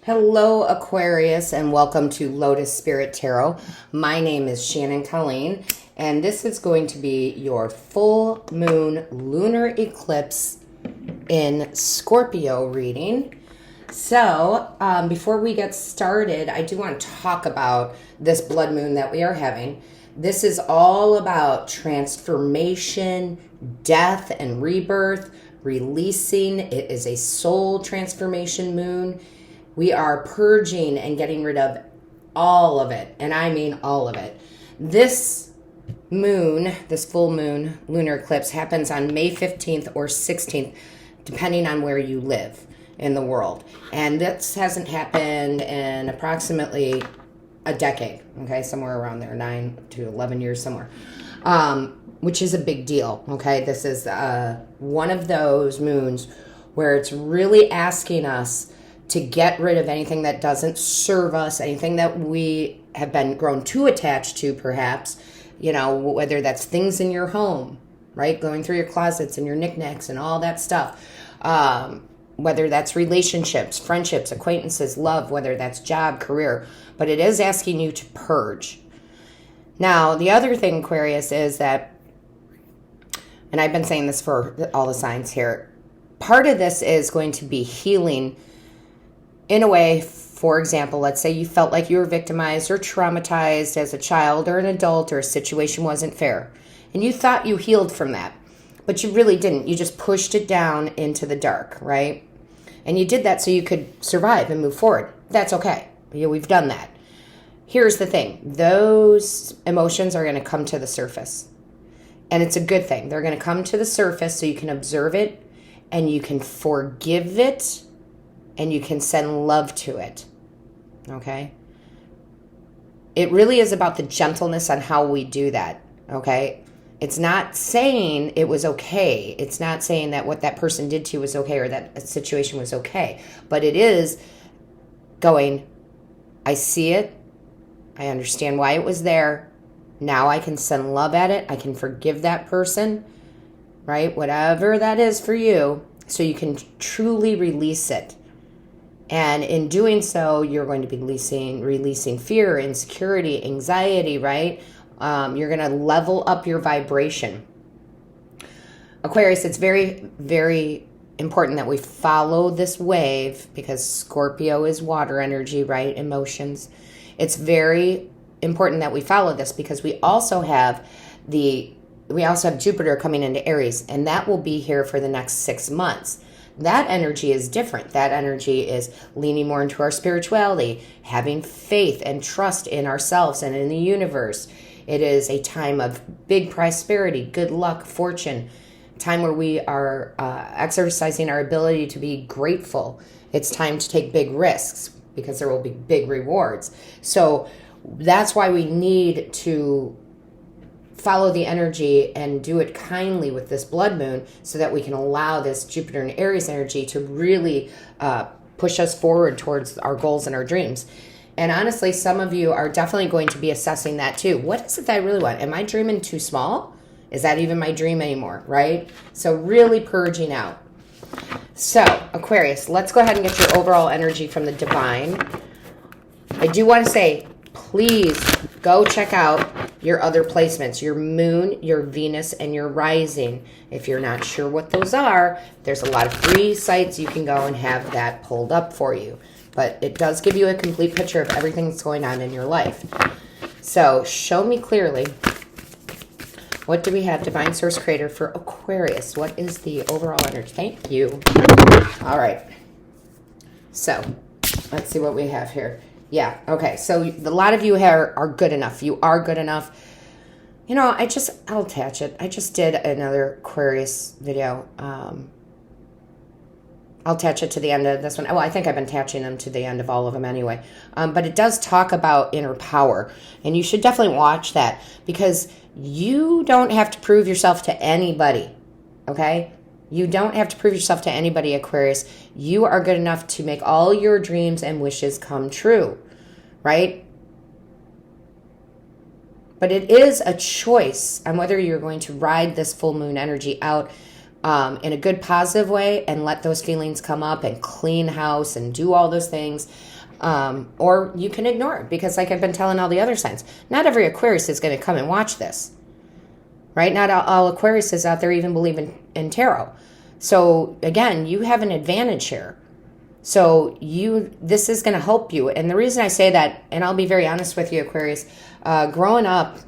Hello, Aquarius, and welcome to Lotus Spirit Tarot. My name is Shannon Colleen, and this is going to be your full moon lunar eclipse in Scorpio reading. So, before we get started, I do want to talk about this blood moon that we are having. This is all about transformation, death, and rebirth, releasing. It is a soul transformation moon. We are purging and getting rid of all of it, and I mean all of it. This moon, this full moon lunar eclipse happens on May 15th or 16th, depending on where you live in the world. And this hasn't happened in approximately a decade, okay, somewhere around there, 9 to 11 years somewhere, which is a big deal, okay? This is one of those moons where it's really asking us to get rid of anything that doesn't serve us, anything that we have been grown too attached to, perhaps, you know, whether that's things in your home, right? Going through your closets and your knickknacks and all that stuff. Whether that's relationships, friendships, acquaintances, love, whether that's job, career. But it is asking you to purge. Now, the other thing, Aquarius, is that, and I've been saying this for all the signs here, part of this is going to be healing in a way. For example, let's say you felt like you were victimized or traumatized as a child or an adult, or a situation wasn't fair. And you thought you healed from that, but you really didn't. You just pushed it down into the dark, right? And you did that so you could survive and move forward. That's okay. We've done that. Here's the thing. Those emotions are going to come to the surface. And it's a good thing. They're going to come to the surface so you can observe it and you can forgive it and you can send love to it. Okay? It really is about the gentleness on how we do that. Okay? It's not saying it was okay. It's not saying that what that person did to you was okay or that situation was okay. But it is going, I see it. I understand why it was there. Now I can send love at it. I can forgive that person, right? Whatever that is for you, so you can truly release it. And in doing so, you're going to be releasing fear, insecurity, anxiety, right? You're going to level up your vibration. Aquarius, it's very, very important that we follow this wave because Scorpio is water energy, right? Emotions. It's very important that we follow this because we also have Jupiter coming into Aries, and that will be here for the next 6 months. That energy is different. That energy is leaning more into our spirituality, having faith and trust in ourselves and in the universe. It is a time of big prosperity, good luck, fortune, time where we are exercising our ability to be grateful. It's time to take big risks because there will be big rewards. So that's why we need to follow the energy and do it kindly with this blood moon so that we can allow this Jupiter and Aries energy to really push us forward towards our goals and our dreams. And honestly, some of you are definitely going to be assessing that too. What is it that I really want? Am I dreaming too small? Is that even my dream anymore, right? So really purging out. So, Aquarius, let's go ahead and get your overall energy from the divine. I do want to say, please go check out your other placements, your moon, your Venus, and your rising. If you're not sure what those are, there's a lot of free sites you can go and have that pulled up for you. But it does give you a complete picture of everything that's going on in your life. So show me clearly, what do we have, Divine Source Creator, for Aquarius? What is the overall energy? Thank you. All right. So let's see what we have here. Yeah, okay. So a lot of you here are good enough. You are good enough. You know, I'll attach it. I just did another Aquarius video. I'll attach it to the end of this one. Well, I think I've been attaching them to the end of all of them anyway. But it does talk about inner power. And you should definitely watch that because you don't have to prove yourself to anybody. Okay? You don't have to prove yourself to anybody, Aquarius. You are good enough to make all your dreams and wishes come true. Right? But it is a choice on whether you're going to ride this full moon energy out in a good positive way and let those feelings come up and clean house and do all those things. Or you can ignore it because, like I've been telling all the other signs, not every Aquarius is going to come and watch this, right? Not all Aquariuses out there even believe in tarot. So again, you have an advantage here. So this is going to help you. And the reason I say that, and I'll be very honest with you, Aquarius, growing up,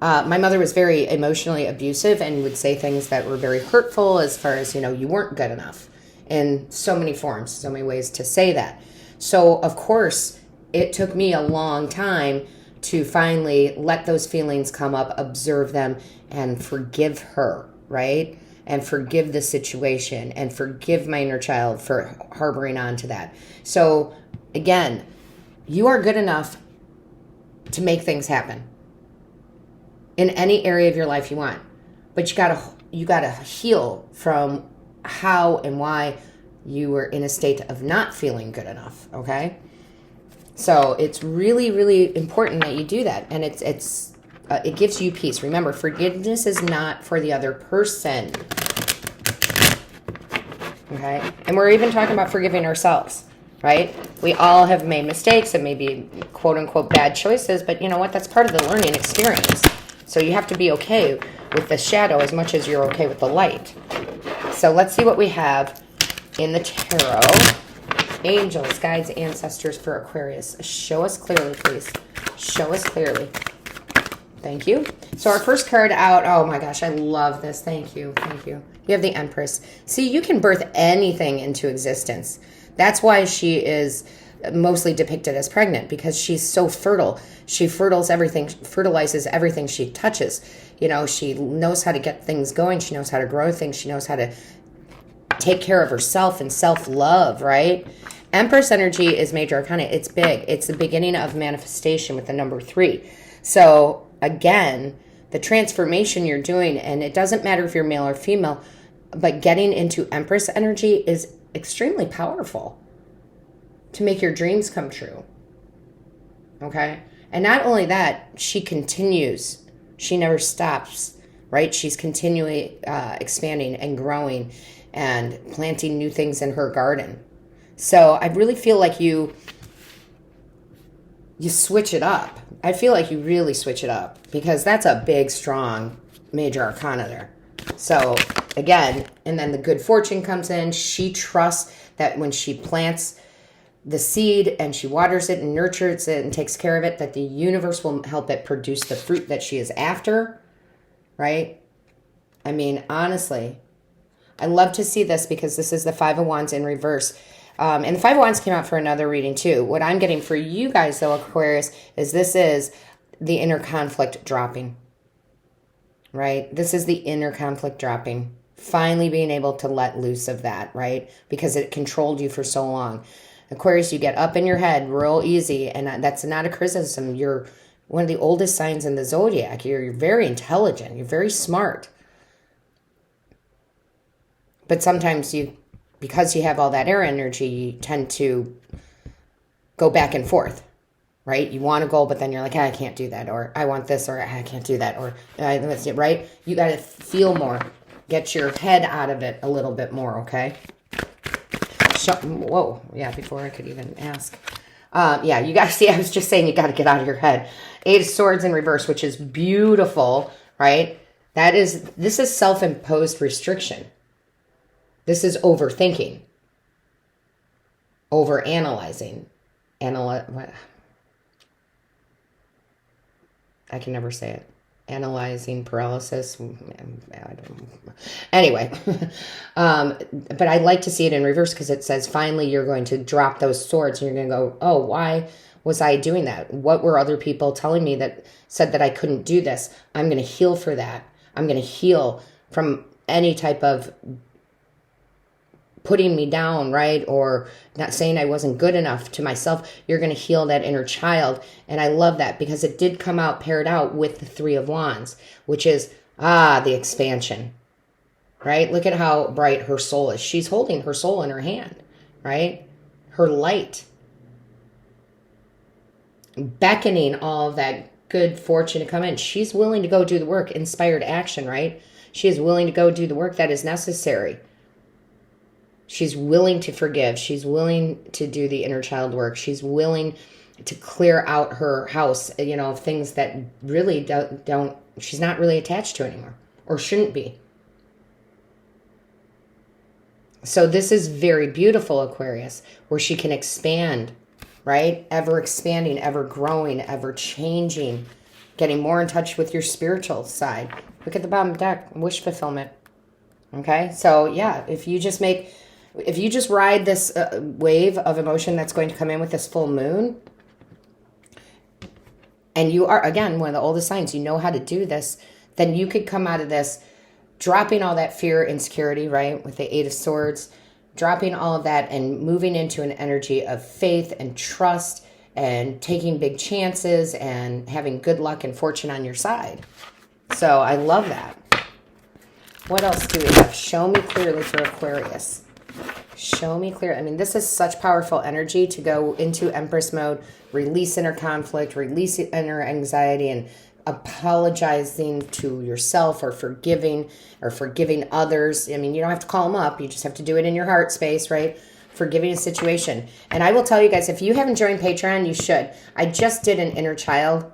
my mother was very emotionally abusive and would say things that were very hurtful as far as, you weren't good enough in so many forms, so many ways to say that. So, of course, it took me a long time to finally let those feelings come up, observe them, and forgive her, right? And forgive the situation and forgive my inner child for harboring on to that. So, again, you are good enough to make things happen in any area of your life you want. But you gotta heal from how and why you were in a state of not feeling good enough, okay? So it's really, really important that you do that. And it gives you peace. Remember, forgiveness is not for the other person, okay? And we're even talking about forgiving ourselves, right? We all have made mistakes and maybe quote-unquote bad choices, but you know what? That's part of the learning experience. So you have to be okay with the shadow as much as you're okay with the light. So let's see what we have in the tarot. Angels, guides, ancestors for Aquarius. Show us clearly, please. Show us clearly. Thank you. So our first card out. Oh my gosh, I love this. Thank you. Thank you. You have the Empress. See, you can birth anything into existence. That's why she is mostly depicted as pregnant, because she's so fertile. She fertilizes everything she touches. She knows how to get things going. She knows how to grow things. She knows how to take care of herself and self-love, right? Empress energy is major arcana. It's big. It's the beginning of manifestation with the number 3. So again, the transformation you're doing, and it doesn't matter if you're male or female, but getting into Empress energy is extremely powerful to make your dreams come true. Okay? And not only that, she continues. She never stops, right? She's continually expanding and growing and planting new things in her garden. So I really feel like you switch it up. I feel like you really switch it up, because that's a big, strong major arcana there. So again, and then the good fortune comes in. She trusts that when she plants the seed and she waters it and nurtures it and takes care of it, that the universe will help it produce the fruit that she is after, right? I mean, honestly, I love to see this, because this is the Five of Wands in reverse. And the Five of Wands came out for another reading too. What I'm getting for you guys, though, Aquarius, is this is the inner conflict dropping, right? This is the inner conflict dropping. Finally being able to let loose of that, right? Because it controlled you for so long. Aquarius, you get up in your head real easy, and that's not a criticism. You're one of the oldest signs in the zodiac. You're very intelligent. You're very smart. But sometimes because you have all that air energy, you tend to go back and forth, right? You want a goal, but then you're like, I can't do that, or I want this, or I can't do that, or right? You got to feel more. Get your head out of it a little bit more, okay? Whoa, yeah, before I could even ask. You got to see, I was just saying you got to get out of your head. 8 of Swords in reverse, which is beautiful, right? This is self-imposed restriction. This is overthinking, overanalyzing, I can never say it. Analyzing paralysis. Anyway, but I like to see it in reverse, because it says finally you're going to drop those swords and you're going to go, oh, why was I doing that? What were other people telling me that said that I couldn't do this? I'm going to heal for that. I'm going to heal from any type of putting me down, right? Or not saying I wasn't good enough to myself. You're going to heal that inner child. And I love that, because it did come out paired out with the 3 of Wands, which is, the expansion, right? Look at how bright her soul is. She's holding her soul in her hand, right? Her light. Beckoning all of that good fortune to come in. She's willing to go do the work. Inspired action, right? She is willing to go do the work that is necessary. She's willing to forgive. She's willing to do the inner child work. She's willing to clear out her house, you know, things that really don't she's not really attached to anymore, or shouldn't be. So this is very beautiful, Aquarius, where she can expand, right? Ever expanding, ever growing, ever changing, getting more in touch with your spiritual side. Look at the bottom deck, wish fulfillment. Okay, so yeah, if you just ride this wave of emotion that's going to come in with this full moon, and you are, again, one of the oldest signs, you know how to do this, then you could come out of this dropping all that fear, insecurity, right, with the Eight of Swords, dropping all of that and moving into an energy of faith and trust and taking big chances and having good luck and fortune on your side. So I love that. What else do we have? Show me clearly for Aquarius. Show me clear. I mean, this is such powerful energy to go into Empress mode, release inner conflict, release inner anxiety, and apologizing to yourself or forgiving others. I mean, you don't have to call them up. You just have to do it in your heart space, right? Forgiving a situation. And I will tell you guys, if you haven't joined Patreon, you should. I just did an inner child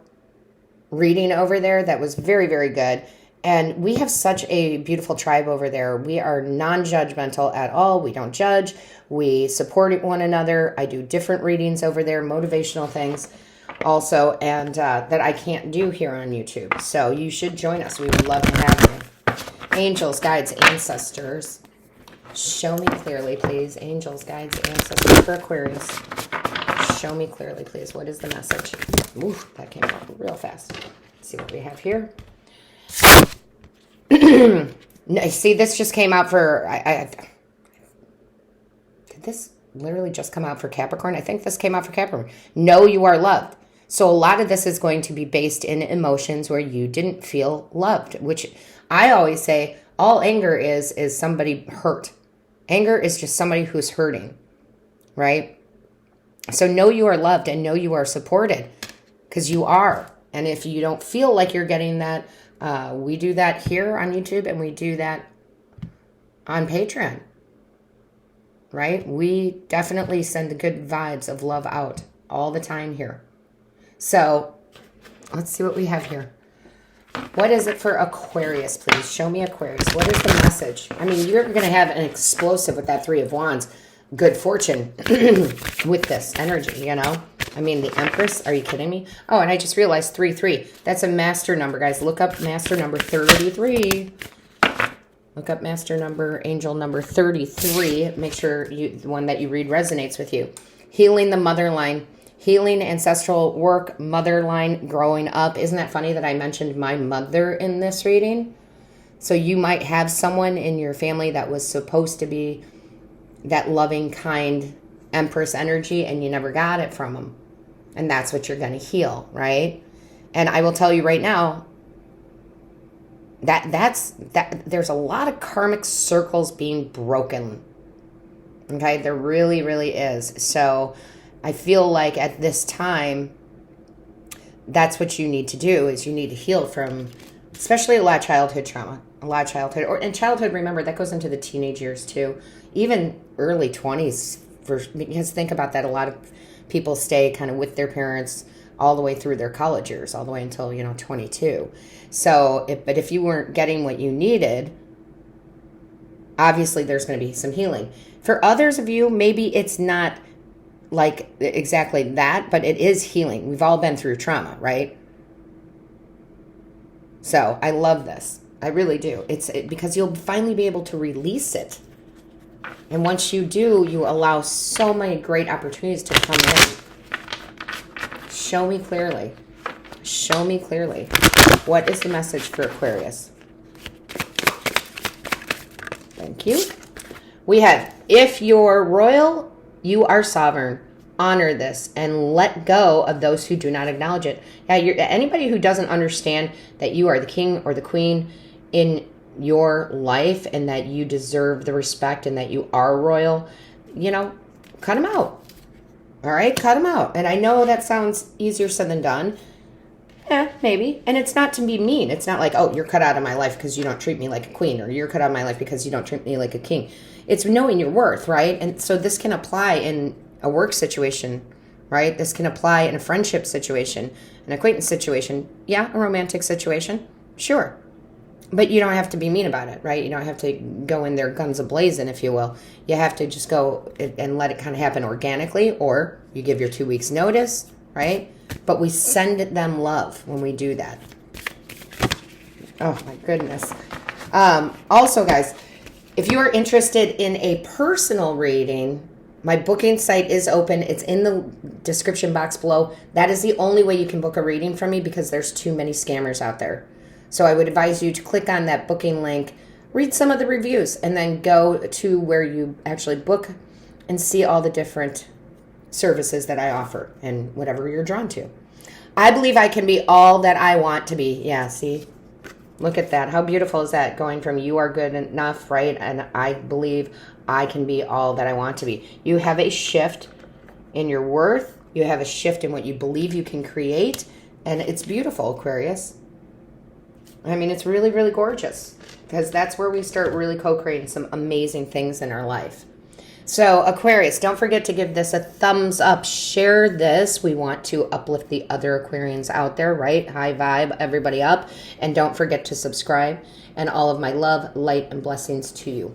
reading over there that was very, very good. And we have such a beautiful tribe over there. We are non-judgmental at all. We don't judge. We support one another. I do different readings over there, motivational things also, and that I can't do here on YouTube. So you should join us. We would love to have you. Angels, guides, ancestors. Show me clearly, please. Angels, guides, ancestors for Aquarius. Show me clearly, please. What is the message? Oof, that came out real fast. Let's see what we have here. See, this just came out for, did this literally just come out for Capricorn? I think this came out for Capricorn. Know you are loved. So a lot of this is going to be based in emotions where you didn't feel loved, which I always say all anger is somebody hurt. Anger is just somebody who's hurting, right? So know you are loved and know you are supported, because you are. And if you don't feel like you're getting that, we do that here on YouTube and we do that on Patreon, right? We definitely send the good vibes of love out all the time here. So let's see what we have here. What is it for Aquarius, please? Show me Aquarius. What is the message? I mean, you're going to have an explosive with that Three of Wands. Good fortune with this energy, you know? I mean, the Empress, are you kidding me? Oh, and I just realized 33. That's a master number, guys. Look up master number 33. Look up master number, angel number 33. Make sure the one that you read resonates with you. Healing the mother line. Healing ancestral work, mother line, growing up. Isn't that funny that I mentioned my mother in this reading? So you might have someone in your family that was supposed to be that loving, kind Empress energy, and you never got it from them. And that's what you're going to heal, right? And I will tell you right now that there's a lot of karmic circles being broken. Okay, there really, really is. So I feel like at this time, that's what you need to do, is you need to heal from, especially a lot of childhood trauma, a lot of childhood, and childhood, remember, that goes into the teenage years too, even early 20s, because think about that, a lot of people stay kind of with their parents all the way through their college years, all the way until, 22. So, but if you weren't getting what you needed, obviously there's going to be some healing. For others of you, maybe it's not like exactly that, but it is healing. We've all been through trauma, right? So I love this. I really do. It's because you'll finally be able to release it. And once you do, you allow so many great opportunities to come in. Show me clearly. Show me clearly. What is the message for Aquarius? Thank you. We have, if you're royal, you are sovereign. Honor this and let go of those who do not acknowledge it. Yeah, anybody who doesn't understand that you are the king or the queen in your life and that you deserve the respect and that you are royal, cut them out. All right, cut them out. And I know that sounds easier said than done. Yeah, maybe. And it's not to be mean. It's not like, oh, you're cut out of my life because you don't treat me like a queen, or you're cut out of my life because you don't treat me like a king. It's knowing your worth, right? And so this can apply in a work situation, right? This can apply in a friendship situation, an acquaintance situation. Yeah, a romantic situation. Sure. But you don't have to be mean about it, right? You don't have to go in there guns a-blazing, if you will. You have to just go and let it kind of happen organically, or you give your 2 weeks notice, right? But we send them love when we do that. Oh, my goodness. Also, guys, if you are interested in a personal reading, my booking site is open. It's in the description box below. That is the only way you can book a reading from me because there's too many scammers out there. So I would advise you to click on that booking link, read some of the reviews, and then go to where you actually book and see all the different services that I offer and whatever you're drawn to. I believe I can be all that I want to be. Yeah, see? Look at that. How beautiful is that? Going from you are good enough, right? And I believe I can be all that I want to be. You have a shift in your worth. You have a shift in what you believe you can create. And it's beautiful, Aquarius. I mean, it's really, really gorgeous. Because that's where we start really co-creating some amazing things in our life. So, Aquarius, don't forget to give this a thumbs up. Share this. We want to uplift the other Aquarians out there, right? High vibe, everybody up. And don't forget to subscribe. And all of my love, light, and blessings to you.